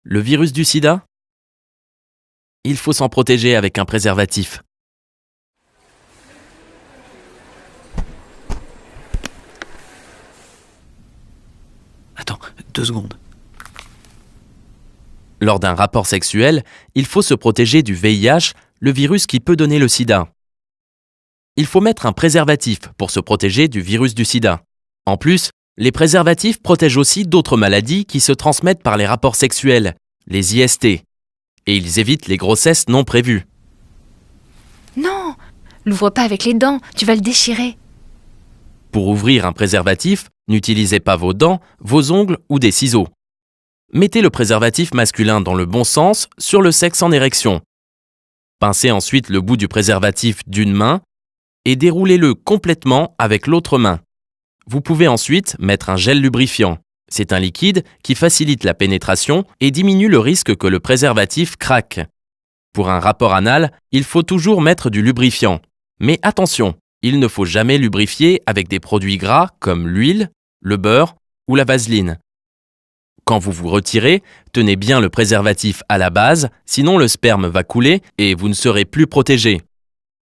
Le virus du sida? Il faut s'en protéger avec un préservatif. Attends, 2 secondes. Lors d'un rapport sexuel, il faut se protéger du VIH, le virus qui peut donner le sida. Il faut mettre un préservatif pour se protéger du virus du sida. En plus, les préservatifs protègent aussi d'autres maladies qui se transmettent par les rapports sexuels, les IST. Et ils évitent les grossesses non prévues. Non, l'ouvre pas avec les dents, tu vas le déchirer. Pour ouvrir un préservatif, n'utilisez pas vos dents, vos ongles ou des ciseaux. Mettez le préservatif masculin dans le bon sens sur le sexe en érection. Pincez ensuite le bout du préservatif d'une main et déroulez-le complètement avec l'autre main. Vous pouvez ensuite mettre un gel lubrifiant. C'est un liquide qui facilite la pénétration et diminue le risque que le préservatif craque. Pour un rapport anal, il faut toujours mettre du lubrifiant. Mais attention, il ne faut jamais lubrifier avec des produits gras comme l'huile, le beurre ou la vaseline. Quand vous vous retirez, tenez bien le préservatif à la base, sinon le sperme va couler et vous ne serez plus protégé.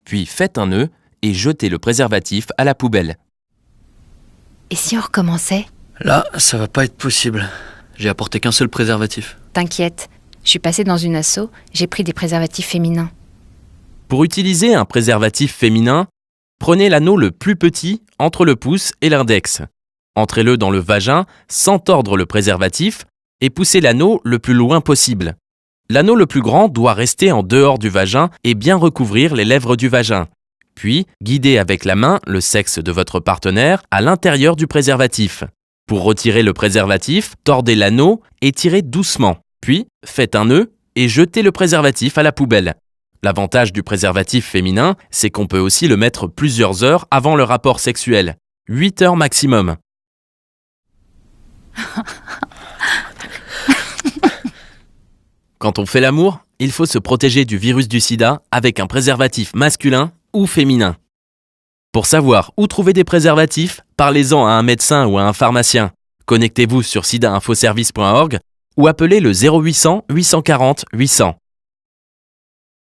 Puis faites un nœud et jetez le préservatif à la poubelle. Et si on recommençait? Là, ça va pas être possible. J'ai apporté qu'un seul préservatif. T'inquiète, je suis passée dans une asso, j'ai pris des préservatifs féminins. Pour utiliser un préservatif féminin, prenez l'anneau le plus petit entre le pouce et l'index. Entrez-le dans le vagin sans tordre le préservatif et poussez l'anneau le plus loin possible. L'anneau le plus grand doit rester en dehors du vagin et bien recouvrir les lèvres du vagin. Puis, guidez avec la main le sexe de votre partenaire à l'intérieur du préservatif. Pour retirer le préservatif, tordez l'anneau et tirez doucement. Puis, faites un nœud et jetez le préservatif à la poubelle. L'avantage du préservatif féminin, c'est qu'on peut aussi le mettre plusieurs heures avant le rapport sexuel. 8 heures maximum. Quand on fait l'amour, il faut se protéger du virus du sida avec un préservatif masculin ou féminin. Pour savoir où trouver des préservatifs, parlez-en à un médecin ou à un pharmacien. Connectez-vous sur sidainfoservice.org ou appelez le 0800 840 800.